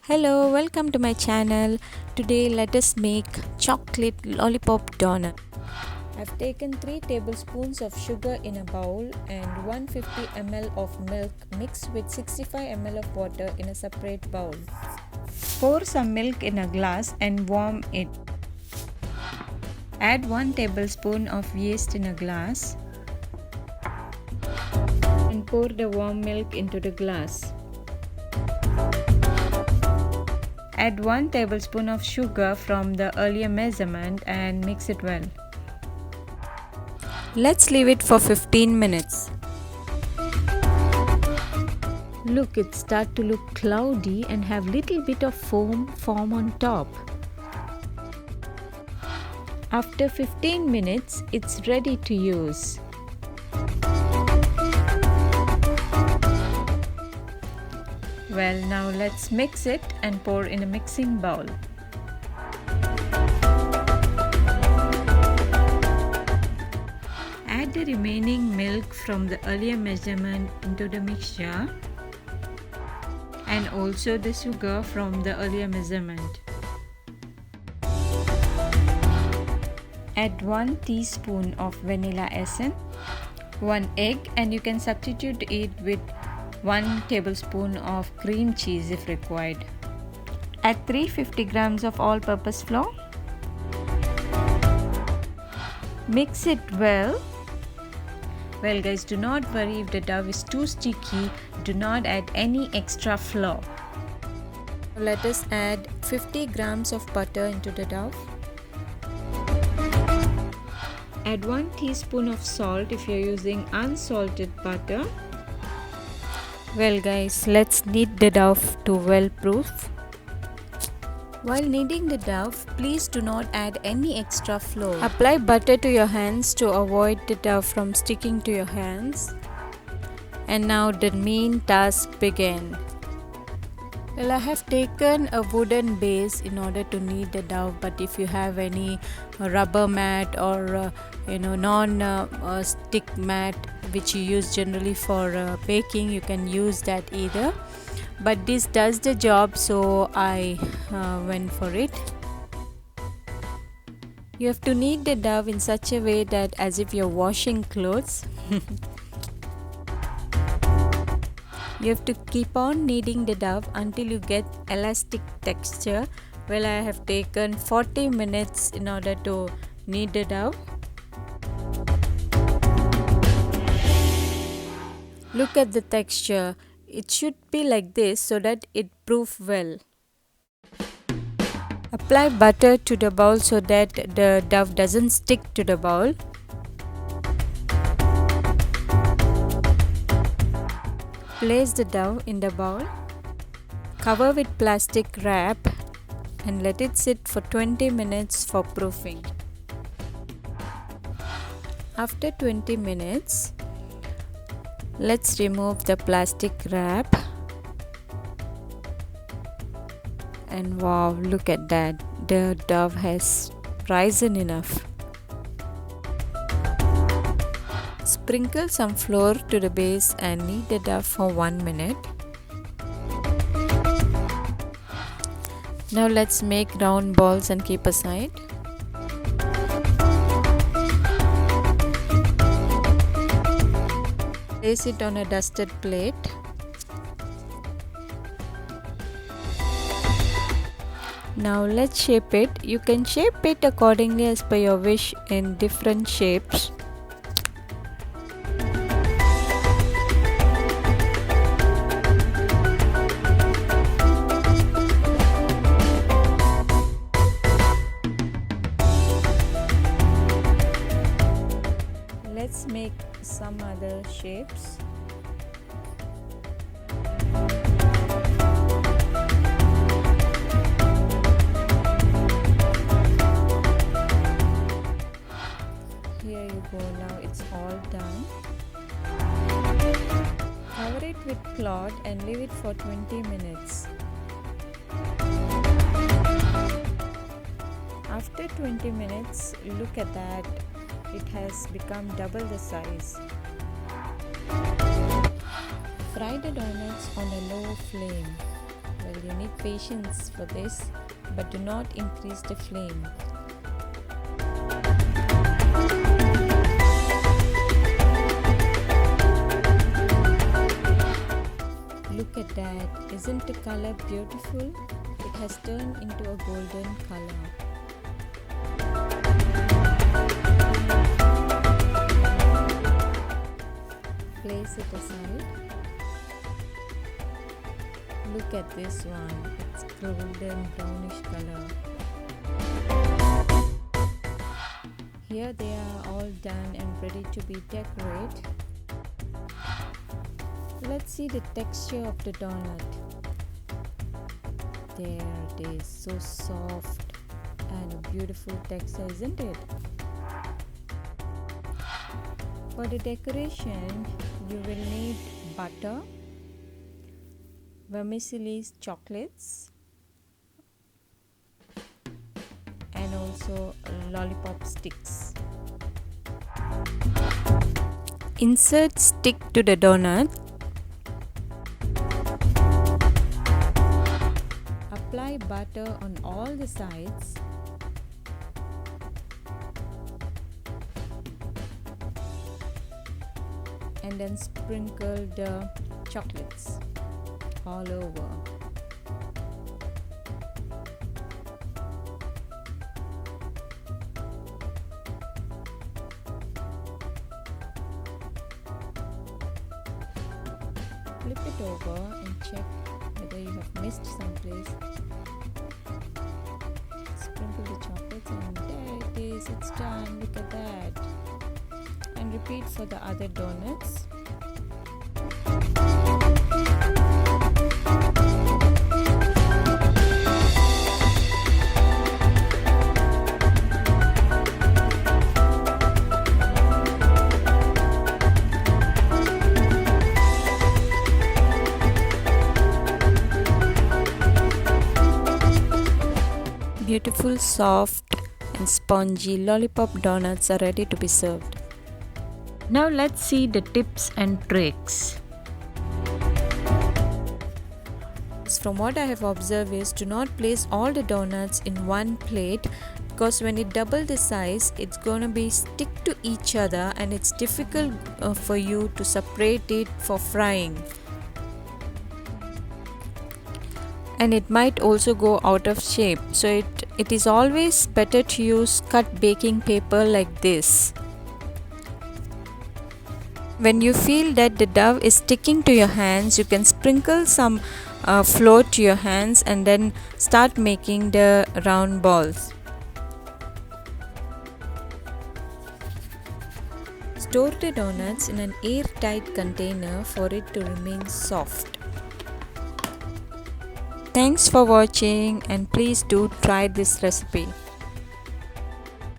Hello, welcome to my channel. Today let us make chocolate lollipop donut. I've taken 3 tablespoons of sugar in a bowl and 150 ml of milk mixed with 65 ml of water in a separate bowl. Pour some milk in a glass and warm it. Add 1 tablespoon of yeast in a glass and pour the warm milk into the glass. Add 1 tablespoon of sugar from the earlier measurement and mix it well. Let's leave it for 15 minutes. Look, it starts to look cloudy and have little bit of foam form on top. After 15 minutes, it's ready to use. Well, now let's mix it and pour in a mixing bowl. Add the remaining milk from the earlier measurement into the mixture and also the sugar from the earlier measurement. Add 1 teaspoon of vanilla essence, 1 egg, and you can substitute it with 1 tablespoon of cream cheese if required. Add 350 grams of all-purpose flour. Mix it well. Well guys, do not worry if the dough is too sticky. Do not add any extra flour. Let us add 50 grams of butter into the dough. Add 1 teaspoon of salt if you're using unsalted butter. Well guys, let's knead the dough to well proof. While kneading the dough, please do not add any extra flour. Apply butter to your hands to avoid the dough from sticking to your hands. And now the main task begins. Well, I have taken a wooden base in order to knead the dough, but if you have any rubber mat or non-stick mat which you use generally for baking, you can use that either. But this does the job, so I went for it. You have to knead the dough in such a way that as if you're washing clothes. You have to keep on kneading the dough until you get elastic texture. Well, I have taken 40 minutes in order to knead the dough. Look at the texture. It should be like this so that it proofs well. Apply butter to the bowl so that the dough doesn't stick to the bowl. Place the dough in the bowl. Cover with plastic wrap and let it sit for 20 minutes for proofing. After 20 minutes, let's remove the plastic wrap. And wow, look at that. The dough has risen enough. Sprinkle some flour to the base and knead the dough for 1 minute. Now let's make round balls and keep aside. Place it on a dusted plate. Now let's shape it. You can shape it accordingly as per your wish in different shapes. Let's make some other shapes. Here you go, now it's all done. Cover it with cloth and leave it for 20 minutes. After 20 minutes, look at that. It has become double the size. Fry the donuts on a low flame. Well, you need patience for this, but do not increase the flame. Look at that, isn't the color beautiful? It has turned into a golden color. Place it aside. Look at this one, it's golden brownish color. Here they are all done and ready to be decorated. Let's see the texture of the donut. There it is, so soft and a beautiful texture, isn't it? For the decoration, you will need butter, vermicelli chocolates, and also lollipop sticks. Insert stick to the donut. Apply butter on all the sides. And then sprinkle the chocolates all over. Flip it over and check whether you have missed some place. Sprinkle the chocolates and there it is, it's done. Look at that. And repeat for the other donuts. Beautiful, soft and spongy lollipop donuts are ready to be served. Now let's see the tips and tricks. From what I have observed is, do not place all the donuts in one plate, because when it double the size, it's gonna be stick to each other and it's difficult for you to separate it for frying. And it might also go out of shape, so it is always better to use cut baking paper like this. When you feel that the dough is sticking to your hands, you can sprinkle some flour to your hands and then start making the round balls. Store the donuts in an airtight container for it to remain soft. Thanks for watching and please do try this recipe.